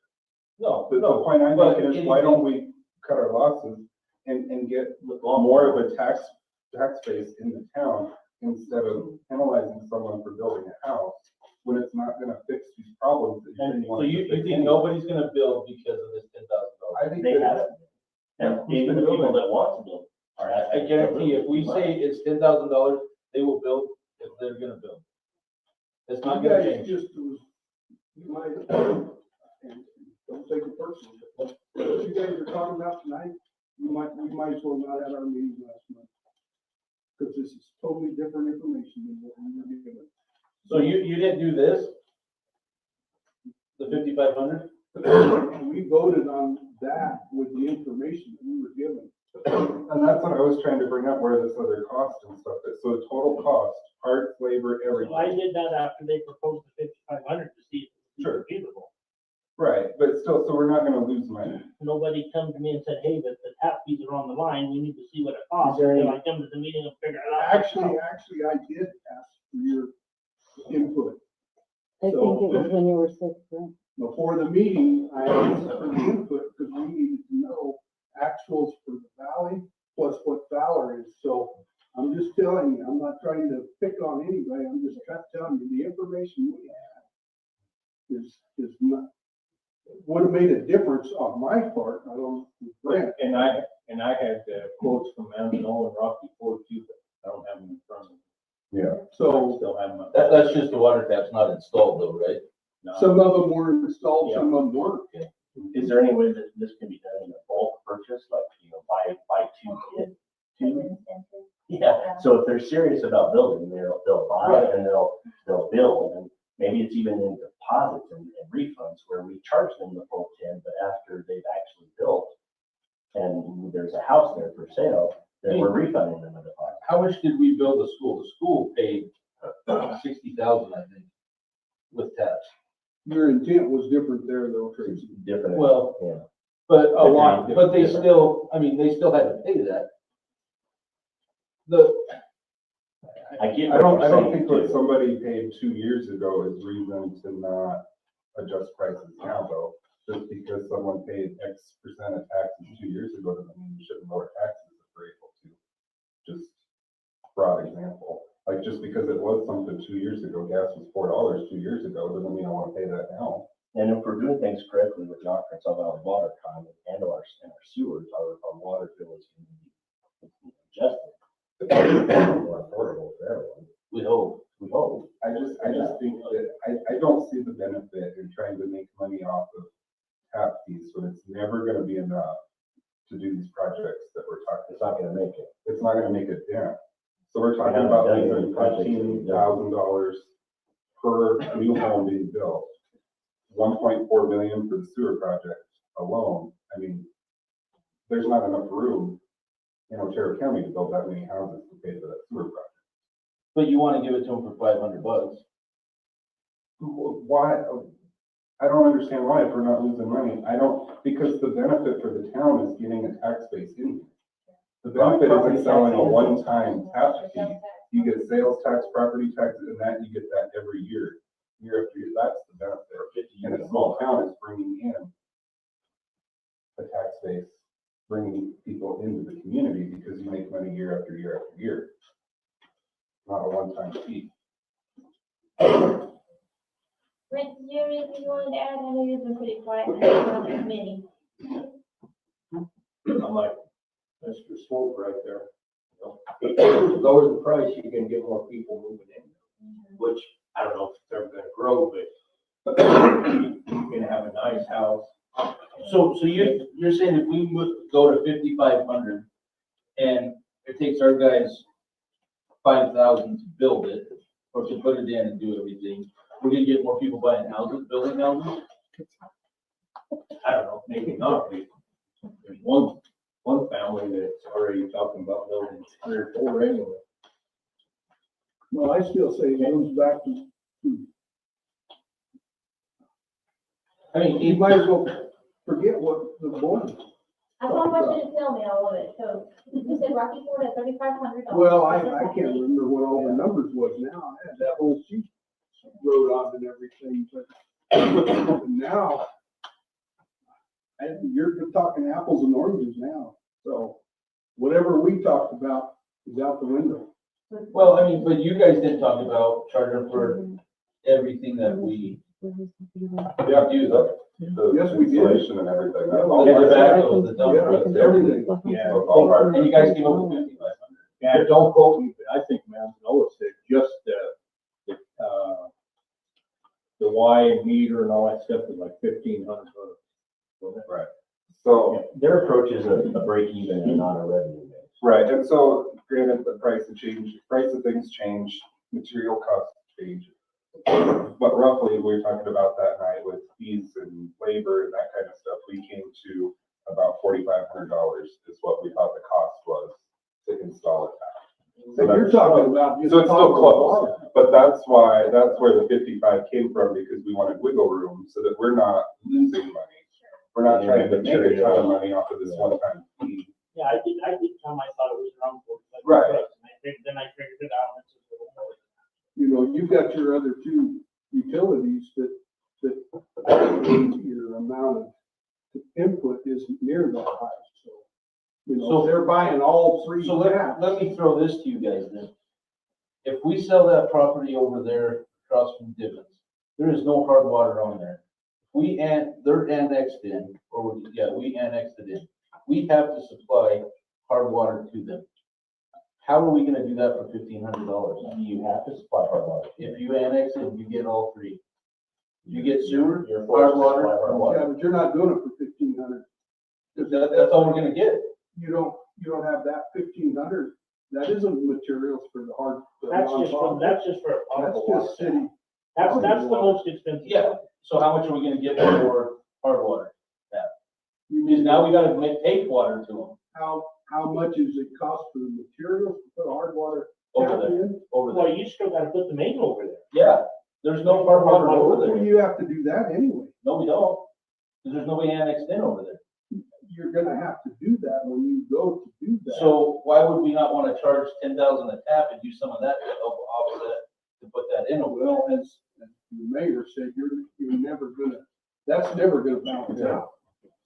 No, The no. point I'm but making is, why don't we cut our losses and get more of a tax base in the town instead of penalizing someone for building a house when it's not gonna fix these problems that you And didn't so want to you fix think anyway. nobody's gonna build because of this $10,000? I think They that- haven't. And even the people that want to build are I guarantee if we say it's $10,000, they will build if they're gonna build. It's not You gonna guys change. just, you might, and don't take it personally, but what you guys are talking about tonight, we might as well not have our meeting last month. Because this is totally different information than what we were given. So you didn't do this? The 5,500? We voted on that with the information that we were given. And that's what I was trying to bring up, where this other cost and stuff is. So the total cost, parts, labor, So I everything. did that after they proposed the 5,500 to see if it Sure. was feasible. Right, but still, so we're not gonna lose money. Nobody come to me and said, hey, the tap fees are on the line, we need to see what it costs. Until I come to the meeting and figure it out. Actually, I did ask for your input. I think it was when you were sick, right? Before the meeting, I asked for the input because we needed to know actuals for the valley plus what Fowler is. So I'm just telling you, I'm not trying to pick on anybody. I'm just telling you, the information we have is not, would have made a difference on my part. I don't, Brent. And I had quotes from Amino and Rocky Ford too, but I don't have them in front of me. Yeah. So Still have them. That's just the water tap's not installed though, right? Some of them were installed, some of them weren't. Is there any way that this can be done in a bulk purchase, like, buy two, get two? Yeah, so if they're serious about building, they'll buy and they'll build, and maybe it's even in deposits and refunds where we charge them the full 10, but after they've actually built and there's a house there for sale, then we're refunding them a deposit. How much did we build the school? The school paid 60,000, I think, with tax. Your intent was different there though, Tracy. Different. Well, Yeah. but a lot, Different- but they different. still, I mean, they still had to pay that. I get I what don't you're saying, think what too. somebody paid 2 years ago is reason to not adjust prices now, though. Just because someone paid X percent of taxes 2 years ago doesn't mean you shouldn't lower taxes if we're able to. Just broad example, like just because it was something 2 years ago, gas was $4 2 years ago, doesn't mean I want to pay that now. And if we're doing things correctly with the Arkansas Valley Water Con and our sewers, our water bill is going to be adjusted. More affordable for everyone. We hope. I just think that, I don't see the benefit in trying to make money off of tap fees when it's never gonna be enough to do these projects that we're talking It's not about. gonna make it. It's not gonna make a dent. So we're talking haven't about done these any are projects that we've done. $15,000 per new home being built. 1.4 million for the sewer project alone. I mean, there's not enough room in Otero County to build that many houses to pay for that sewer project. But you want to give it to them for $500. Why, I don't understand why, if we're not losing money, because the benefit for the town is getting a tax base in here. The benefit isn't selling a one-time tap fee, you get sales tax, property tax, and that, you get that every year, year after year, that's the benefit. And a small town is bringing in a tax base, bringing people into the community because you make money year after year after year. Not a one-time fee. Brent, did you have anything you wanted to add? I know you've been pretty quiet on the committee. I'm like, Mr. Swope right there. You know, lower the price, you can get more people moving in, which I don't know if they're gonna grow, but you can have a nice house. So you're saying if we go to 5,500 and it takes our guys 5,000 to build it or to put it in and do everything, we're gonna get more people buying houses, building houses? I don't know, maybe not. There's one family that's already talking about building 3 or 4 anyway. Well, I still say it goes back to, I mean, you might as well forget what the board. I thought I wanted you to tell me all of it, so you said Rocky Ford at $3,500. Well, I can't remember what all the numbers was now. I had that whole sheet wrote on and everything, but now you're talking apples and oranges now. So whatever we talked about is out the window. well, I mean, but you guys didn't talk about charging for everything that we Yeah, do, though. The Yes, we did. installation and everything. That's all The part of it. tobacco, the dump Yeah, trucks, everything. Yeah. That's all part of it. And you guys came up with 5,500. Yeah, don't quote me, but I think Manzanola said just the Y meter and all that stuff is like $1,500. Right. So, Their approach is a break even and not a revenue base. right, and so granted, the price of things change, material costs change. But roughly, we were talking about that night with fees and labor and that kind of stuff, we came to about $4,500 is what we thought the cost was to install it. So you're talking about just. So it's still close, water. but that's where the 55 came from, because we wanted wiggle room so that we're not losing money. We're not trying to make a ton of money off of this one-time fee. Yeah, I did tell my thought it was around 45 Right. bucks, and then I figured it out, and it's a little more. You know, you've got your other two utilities that your amount of input isn't near that high, so. You know, So- they're buying all 3 So taps. let me throw this to you guys then. If we sell that property over there across from Divens, there is no hard water on there. They're annexed in, we annexed it in. We have to supply hard water to them. How are we gonna do that for $1,500? You have to supply hard water. If you annex it, you get all 3. You get sewer, You're hard forced to water, supply hard and water. water. but you're not doing it for 1,500. That's all we're gonna get. You don't have that 1,500. That isn't materials for the hard. That's just for a That's potable water. just city. That's the most expensive. Yeah, so how much are we gonna get for hard water? Because now we gotta take water to them How much is it cost for the materials to put hard water over tap there, in? over Well, there. you still gotta put the main over there. Yeah, there's no hard water over Well, there. you have to do that anyway. No, we don't. Because there's nobody annexed in over there. You're gonna have to do that when you go to do that. So why would we not wanna charge 10,000 a tap and use some of that to help offset, to put that in over there? Well, as the mayor said, you're never gonna, that's never gonna balance out.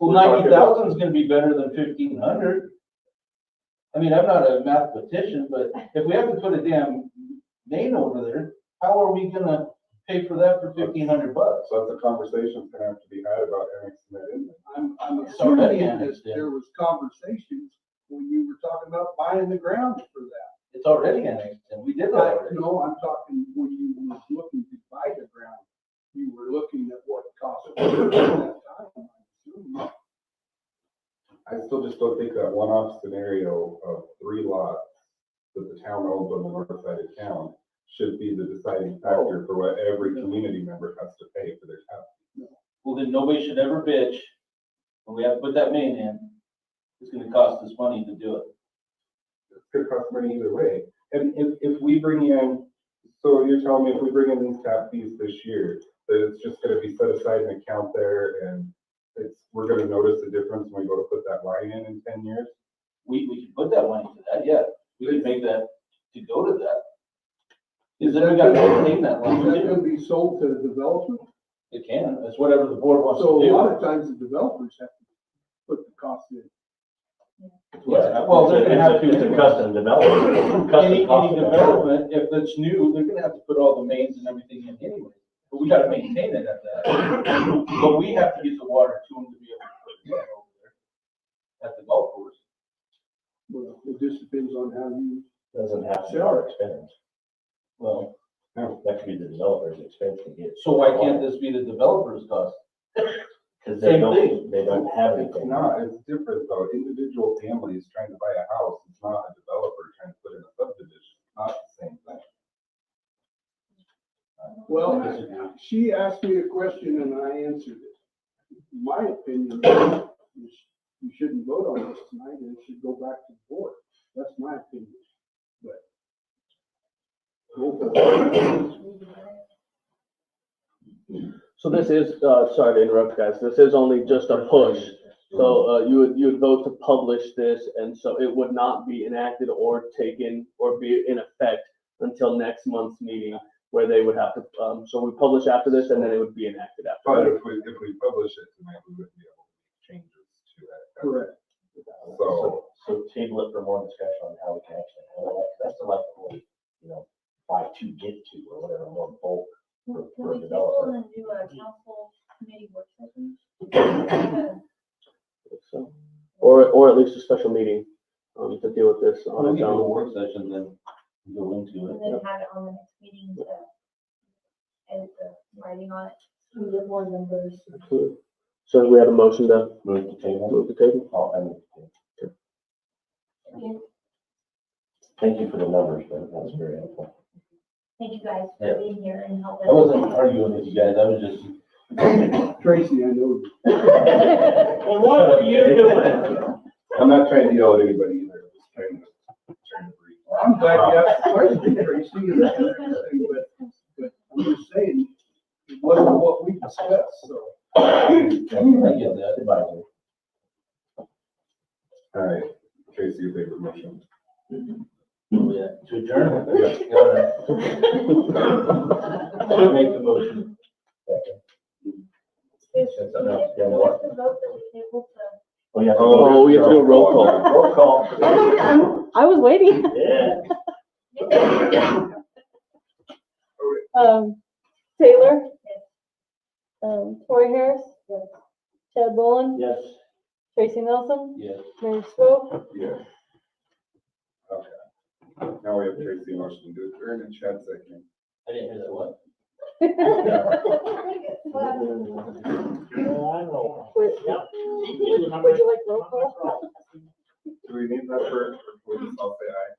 Well, 90,000 is gonna be better than 1,500. I mean, I'm not a mathematician, but if we have to put a damn main over there, how are we gonna pay for that for 1,500 bucks? So that's a conversation's gonna have to be had about annexing that in. I'm It's already assuming that annexed in. there was conversations when you were talking about buying the ground for that. It's already annexed in. We did that already. No, I'm talking when you were looking to buy the ground, you were looking at what it cost at that time. I'm assuming. I still just don't think that one-off scenario of 3 lots that the town owns on the north side of town should be the deciding factor for what every community member has to pay for their house. Well, then nobody should ever bitch when we have to put that main in. It's gonna cost us money to do it. It's gonna cost money either way. And if we bring in, so you're telling me if we bring in these tap fees this year, that it's just gonna be set aside an account there and we're gonna notice the difference when we go to put that line in 10 years? We can put that money to that, yeah. We can make that to go to that. Is then we gotta maintain that Is line that too. gonna be sold to the developer? It can, it's whatever the board wants So to a do. lot of times the developers have to put the cost in. Yeah, well, they're gonna have to. It's a custom development. Any development, if it's new, they're gonna have to put all the mains and everything in anyway. But we gotta maintain it at that. But we have to get the water to them to be able to put it over there at the golf course. Well, it just depends on how you. Doesn't have to be our expense. Well, That could be the developer's expense to get. so why can't this be the developer's cost? Because Same thing. they don't have It's anything. not, it's different though. Individual families trying to buy a house, it's not a developer trying to put in a subdivision. It's not the same thing. Well, she asked me a question and I answered it. My opinion is you shouldn't vote on this tonight and it should go back to the board. That's my opinion. But. So this is, sorry to interrupt, guys, this is only just a push. So, you would vote to publish this, and so it would not be enacted or taken or be in effect until next month's meeting, where they would have to, so we publish after this, and then it would be enacted after. But that. if we publish it tonight, we wouldn't be able to make changes to that. Correct. So, Table it for more discussion on how we can actually handle that. That's electrical, buy to get to or whatever, more bulk Can for a we table developer. and do a council committee work session? So, or at least a special meeting, to deal with this on We its can do a own. work session, then go into And it. then have it on the next meeting to edit the writing on it. We get more numbers. Absolutely. So we have a motion to Move the table. move the table. Thank you for the numbers, but that's very helpful. Thank you guys Yeah. for being here and helping. I wasn't arguing with you guys, I was just. Tracy, I know. Well, what are you doing? I'm not trying to yell at anybody either. I'm just trying to breathe. I'm glad you asked the question, Tracy, and everything, but I'm just saying, it wasn't what we discussed, so. I get that. Advisory. All right, Tracy, your favorite motion. Yeah, to adjourn? Make the motion. Something else, Who yeah, was what? the vote that we tabled to? Oh, yeah. Oh, we have to do a roll call. Roll call. I was waiting. Yeah. Taylor? Tori Harris? Chad Bowen? Yes. Tracy Nelson? Yes. Mary Swope? Yeah. Okay. Now we have Tracy motion to adjourn and Chad second. I didn't hear that what? Would would you like roll call? Do we need that for, we just all say aye?